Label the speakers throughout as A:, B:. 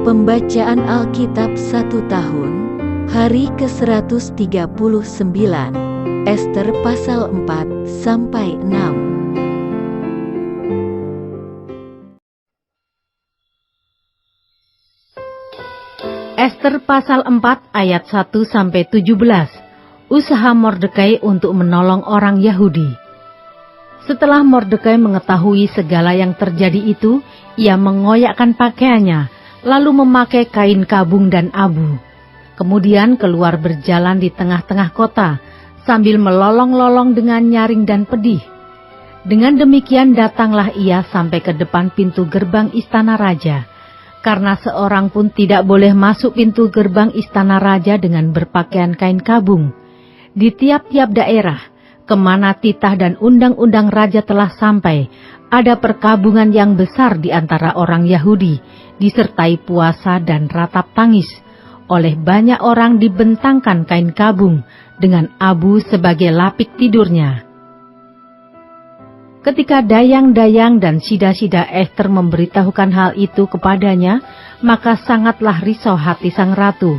A: Pembacaan Alkitab 1 tahun, hari ke-139, Ester pasal 4-6.
B: Ester pasal 4 ayat 1-17. Usaha Mordekai untuk menolong orang Yahudi. Setelah Mordekai mengetahui segala yang terjadi itu, ia mengoyakkan pakaiannya, lalu memakai kain kabung dan abu. Kemudian keluar berjalan di tengah-tengah kota, sambil melolong-lolong dengan nyaring dan pedih. Dengan demikian datanglah ia sampai ke depan pintu gerbang istana raja. Karena seorang pun tidak boleh masuk pintu gerbang istana raja dengan berpakaian kain kabung. Di tiap-tiap daerah, kemana titah dan undang-undang raja telah sampai, ada perkabungan yang besar di antara orang Yahudi, disertai puasa dan ratap tangis. Oleh banyak orang dibentangkan kain kabung, dengan abu sebagai lapik tidurnya. Ketika dayang-dayang dan sida-sida Ester memberitahukan hal itu kepadanya, maka sangatlah risau hati sang ratu.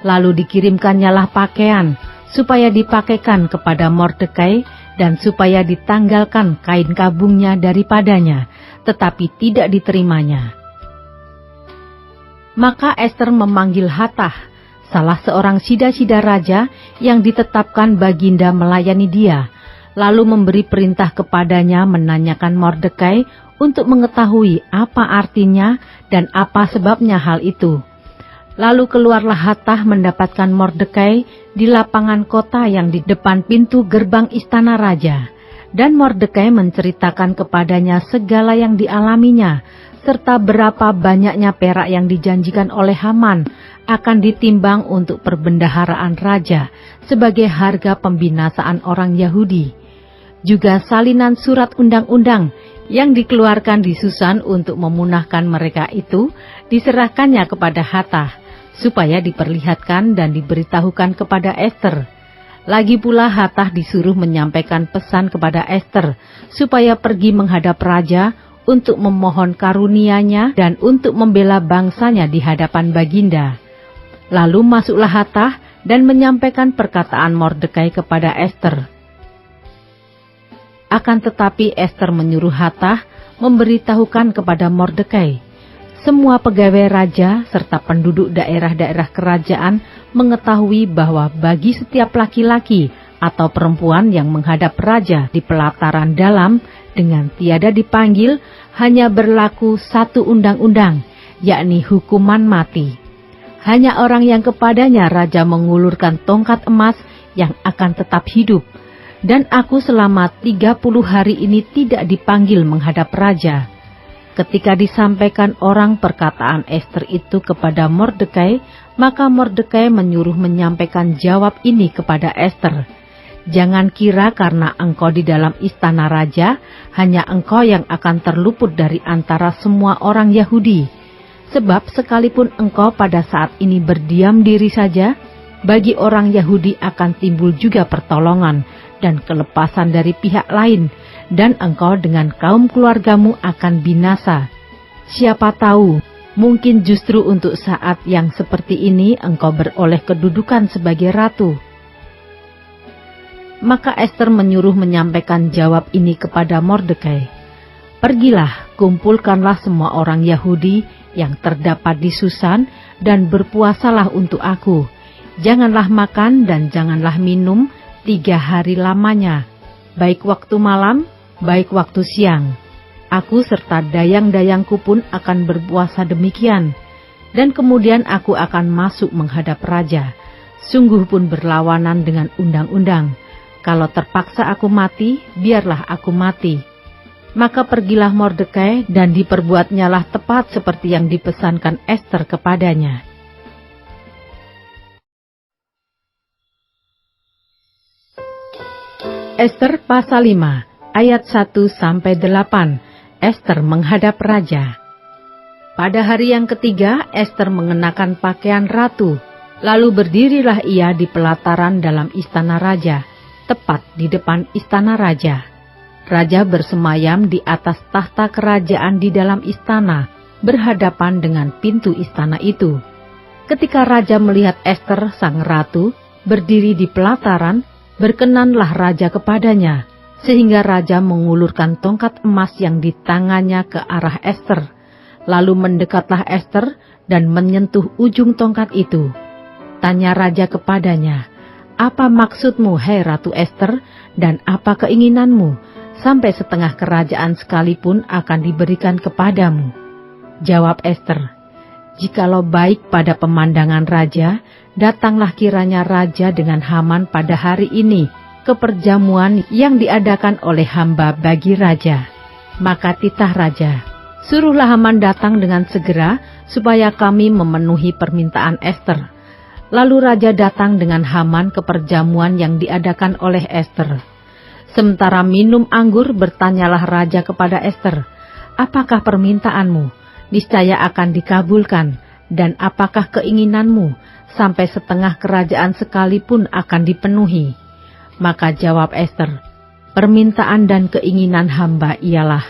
B: Lalu dikirimkannyalah pakaian, supaya dipakaikan kepada Mordekai, dan supaya ditanggalkan kain kabungnya daripadanya, tetapi tidak diterimanya. Maka Ester memanggil Hatah, salah seorang sida-sida raja yang ditetapkan baginda melayani dia, lalu memberi perintah kepadanya menanyakan Mordekai untuk mengetahui apa artinya dan apa sebabnya hal itu. Lalu keluarlah Hatah mendapatkan Mordekai di lapangan kota yang di depan pintu gerbang istana raja. Dan Mordekai menceritakan kepadanya segala yang dialaminya, serta berapa banyaknya perak yang dijanjikan oleh Haman akan ditimbang untuk perbendaharaan raja sebagai harga pembinasaan orang Yahudi. Juga salinan surat undang-undang yang dikeluarkan di Susan untuk memunahkan mereka itu diserahkannya kepada Hatah, supaya diperlihatkan dan diberitahukan kepada Ester. Lagi pula Hatah disuruh menyampaikan pesan kepada Ester, supaya pergi menghadap raja untuk memohon karunia-Nya dan untuk membela bangsanya di hadapan baginda. Lalu masuklah Hatah dan menyampaikan perkataan Mordekai kepada Ester. Akan tetapi Ester menyuruh Hatah memberitahukan kepada Mordekai. Semua pegawai raja serta penduduk daerah-daerah kerajaan mengetahui bahwa bagi setiap laki-laki atau perempuan yang menghadap raja di pelataran dalam dengan tiada dipanggil, hanya berlaku satu undang-undang, yakni hukuman mati. Hanya orang yang kepadanya raja mengulurkan tongkat emas yang akan tetap hidup. Dan aku selama 30 hari ini tidak dipanggil menghadap raja. Ketika disampaikan orang perkataan Ester itu kepada Mordekai, maka Mordekai menyuruh menyampaikan jawab ini kepada Ester. Jangan kira karena engkau di dalam istana raja, hanya engkau yang akan terluput dari antara semua orang Yahudi. Sebab sekalipun engkau pada saat ini berdiam diri saja, bagi orang Yahudi akan timbul juga pertolongan dan kelepasan dari pihak lain, dan engkau dengan kaum keluargamu akan binasa. Siapa tahu, mungkin justru untuk saat yang seperti ini engkau beroleh kedudukan sebagai ratu. Maka Ester menyuruh menyampaikan jawab ini kepada Mordekai. Pergilah, kumpulkanlah semua orang Yahudi yang terdapat di Susan, dan berpuasalah untuk aku. Janganlah makan dan janganlah minum 3 hari lamanya, baik waktu malam, baik waktu siang. Aku serta dayang-dayangku pun akan berpuasa demikian, dan kemudian aku akan masuk menghadap raja. Sungguh pun berlawanan dengan undang-undang. Kalau terpaksa aku mati, biarlah aku mati. Maka pergilah Mordekai dan diperbuatnyalah tepat seperti yang dipesankan Ester kepadanya. Ester pasal 5 ayat 1-8. Ester menghadap raja. Pada hari yang ketiga, Ester mengenakan pakaian ratu. Lalu berdirilah ia di pelataran dalam istana raja, tepat di depan istana raja. Raja bersemayam di atas tahta kerajaan di dalam istana, berhadapan dengan pintu istana itu. Ketika raja melihat Ester sang ratu berdiri di pelataran, berkenanlah raja kepadanya, sehingga raja mengulurkan tongkat emas yang di tangannya ke arah Ester. Lalu mendekatlah Ester dan menyentuh ujung tongkat itu. Tanya raja kepadanya, "Apa maksudmu, hai Ratu Ester, dan apa keinginanmu? Sampai setengah kerajaan sekalipun akan diberikan kepadamu." Jawab Ester, "Jikalau baik pada pemandangan raja, datanglah kiranya raja dengan Haman pada hari ini ke perjamuan yang diadakan oleh hamba bagi raja." Maka titah raja, "Suruhlah Haman datang dengan segera, supaya kami memenuhi permintaan Ester." Lalu raja datang dengan Haman ke perjamuan yang diadakan oleh Ester. Sementara minum anggur, bertanyalah raja kepada Ester, "Apakah permintaanmu? Niscaya akan dikabulkan. Dan apakah keinginanmu? Sampai setengah kerajaan sekalipun akan dipenuhi." Maka jawab Ester, "Permintaan dan keinginan hamba ialah,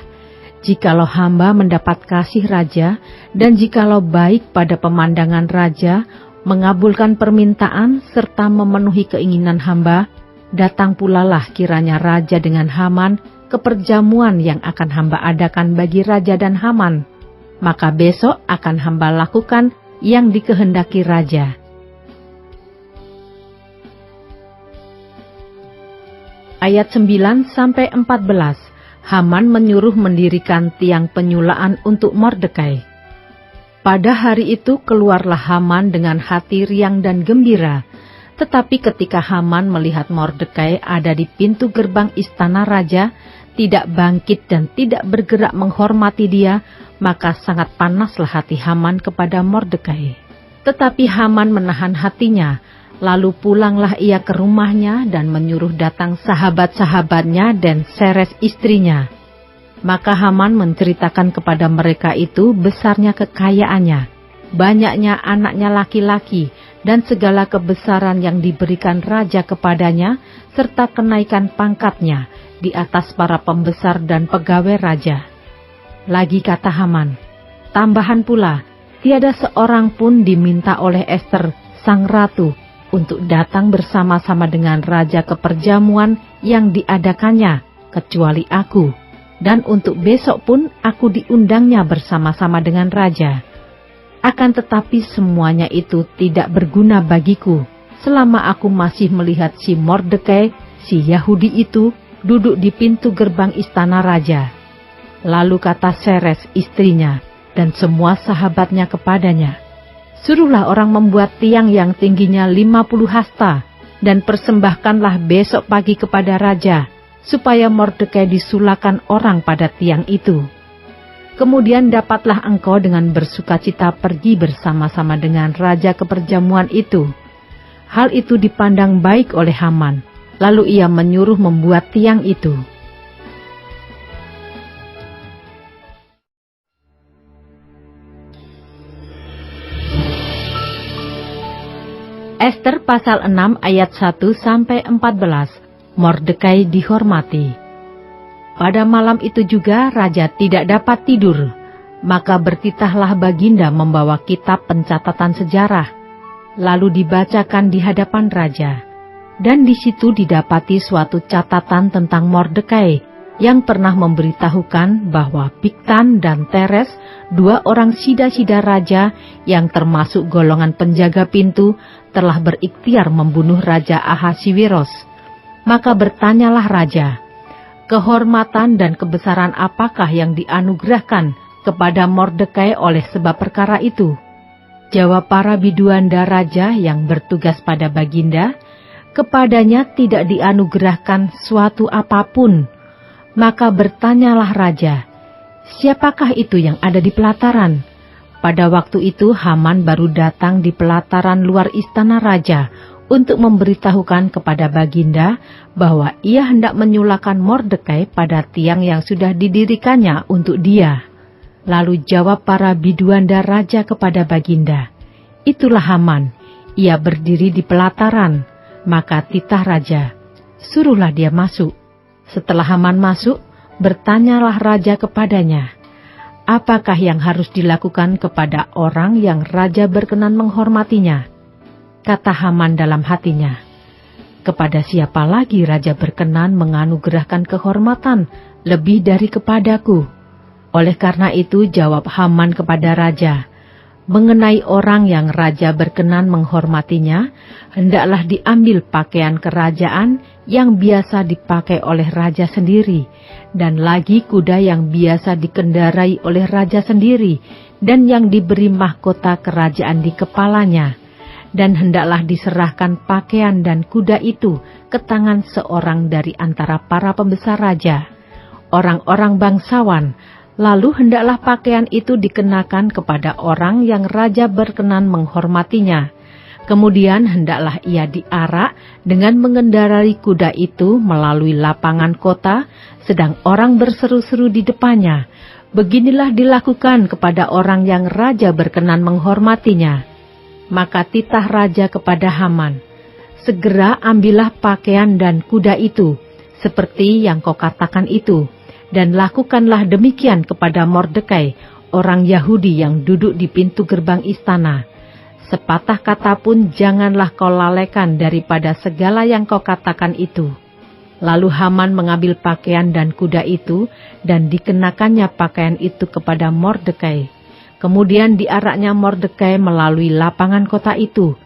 B: jikalau hamba mendapat kasih raja, dan jikalau baik pada pemandangan raja, mengabulkan permintaan serta memenuhi keinginan hamba, datang pulalah kiranya raja dengan Haman ke perjamuan yang akan hamba adakan bagi raja dan Haman. Maka besok akan hamba lakukan yang dikehendaki raja." Ayat 9-14, Haman menyuruh mendirikan tiang penyulaan untuk Mordekai. Pada hari itu keluarlah Haman dengan hati riang dan gembira. Tetapi ketika Haman melihat Mordekai ada di pintu gerbang istana raja, tidak bangkit dan tidak bergerak menghormati dia, maka sangat panaslah hati Haman kepada Mordekai. Tetapi Haman menahan hatinya, lalu pulanglah ia ke rumahnya dan menyuruh datang sahabat-sahabatnya dan Zeres istrinya. Maka Haman menceritakan kepada mereka itu besarnya kekayaannya, banyaknya anaknya laki-laki, dan segala kebesaran yang diberikan raja kepadanya, serta kenaikan pangkatnya di atas para pembesar dan pegawai raja. Lagi kata Haman, "Tambahan pula, tiada seorang pun diminta oleh Ester, sang ratu, untuk datang bersama-sama dengan raja ke perjamuan yang diadakannya, kecuali aku. Dan untuk besok pun aku diundangnya bersama-sama dengan raja. Akan tetapi semuanya itu tidak berguna bagiku, selama aku masih melihat si Mordekai, si Yahudi itu, duduk di pintu gerbang istana raja." Lalu kata Zeres istrinya dan semua sahabatnya kepadanya, "Suruhlah orang membuat tiang yang tingginya 50 hasta, dan persembahkanlah besok pagi kepada raja, supaya Mordekai disulakan orang pada tiang itu. Kemudian dapatlah engkau dengan bersukacita pergi bersama-sama dengan raja ke perjamuan itu." Hal itu dipandang baik oleh Haman, lalu ia menyuruh membuat tiang itu. Ester pasal 6 ayat 1-14, Mordekai dihormati. Pada malam itu juga raja tidak dapat tidur, maka bertitahlah baginda membawa kitab pencatatan sejarah, lalu dibacakan di hadapan raja. Dan di situ didapati suatu catatan tentang Mordekai, yang pernah memberitahukan bahwa Bigtan dan Teres, dua orang sida-sida raja yang termasuk golongan penjaga pintu, telah berikhtiar membunuh Raja Ahasiweros. Maka bertanyalah raja, kehormatan dan kebesaran apakah yang dianugerahkan kepada Mordekai oleh sebab perkara itu? Jawab para biduanda raja yang bertugas pada baginda, kepadanya tidak dianugerahkan suatu apapun. Maka bertanyalah raja, siapakah itu yang ada di pelataran? Pada waktu itu Haman baru datang di pelataran luar istana raja untuk memberitahukan kepada baginda bahwa ia hendak menyulakan Mordekai pada tiang yang sudah didirikannya untuk dia. Lalu jawab para biduanda raja kepada baginda, "Itulah Haman, ia berdiri di pelataran." Maka titah raja, "Suruhlah dia masuk." Setelah Haman masuk, Bertanyalah raja kepadanya, apakah yang harus dilakukan kepada orang yang raja berkenan menghormatinya? Kata Haman dalam hatinya, kepada siapa lagi raja berkenan menganugerahkan kehormatan lebih dari kepadaku? Oleh karena itu jawab Haman kepada raja, mengenai orang yang raja berkenan menghormatinya, hendaklah diambil pakaian kerajaan yang biasa dipakai oleh raja sendiri, dan lagi kuda yang biasa dikendarai oleh raja sendiri, dan yang diberi mahkota kerajaan di kepalanya. Dan hendaklah diserahkan pakaian dan kuda itu ke tangan seorang dari antara para pembesar raja, orang-orang bangsawan. Lalu hendaklah pakaian itu dikenakan kepada orang yang raja berkenan menghormatinya. Kemudian hendaklah ia diarak dengan mengendarai kuda itu melalui lapangan kota, sedang orang berseru-seru di depannya. Beginilah dilakukan kepada orang yang raja berkenan menghormatinya. Maka titah raja kepada Haman, segera ambillah pakaian dan kuda itu, seperti yang kau katakan itu, dan lakukanlah demikian kepada Mordekai, orang Yahudi yang duduk di pintu gerbang istana. Sepatah kata pun janganlah kau lalaikan daripada segala yang kau katakan itu. Lalu Haman mengambil pakaian dan kuda itu, dan dikenakannya pakaian itu kepada Mordekai. Kemudian diaraknya Mordekai melalui lapangan kota itu,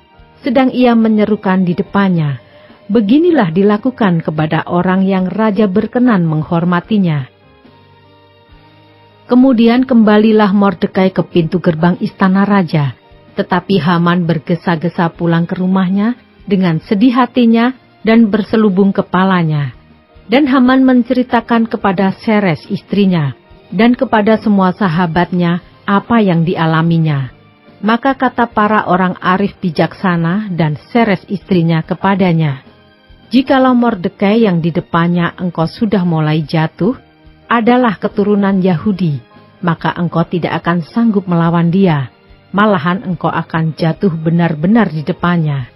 B: sedang ia menyerukan di depannya, beginilah dilakukan kepada orang yang raja berkenan menghormatinya. Kemudian kembalilah Mordekai ke pintu gerbang istana raja, tetapi Haman bergesa-gesa pulang ke rumahnya dengan sedih hatinya dan berselubung kepalanya. Dan Haman menceritakan kepada Seres istrinya dan kepada semua sahabatnya apa yang dialaminya. Maka kata para orang arif bijaksana dan Seres istrinya kepadanya, jikalau Mordekai yang di depannya engkau sudah mulai jatuh adalah keturunan Yahudi, maka engkau tidak akan sanggup melawan dia, malahan engkau akan jatuh benar-benar di depannya.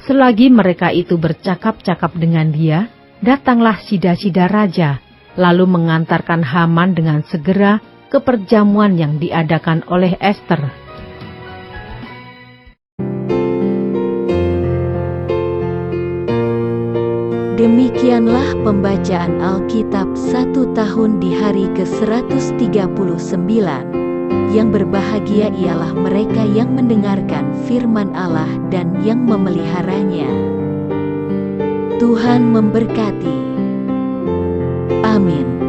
B: Selagi mereka itu bercakap-cakap dengan dia, datanglah sida-sida raja, lalu mengantarkan Haman dengan segera ke perjamuan yang diadakan oleh Ester.
A: Demikianlah pembacaan Alkitab 1 tahun di hari ke-139. Yang berbahagia ialah mereka yang mendengarkan firman Allah dan yang memeliharanya. Tuhan memberkati. Amin.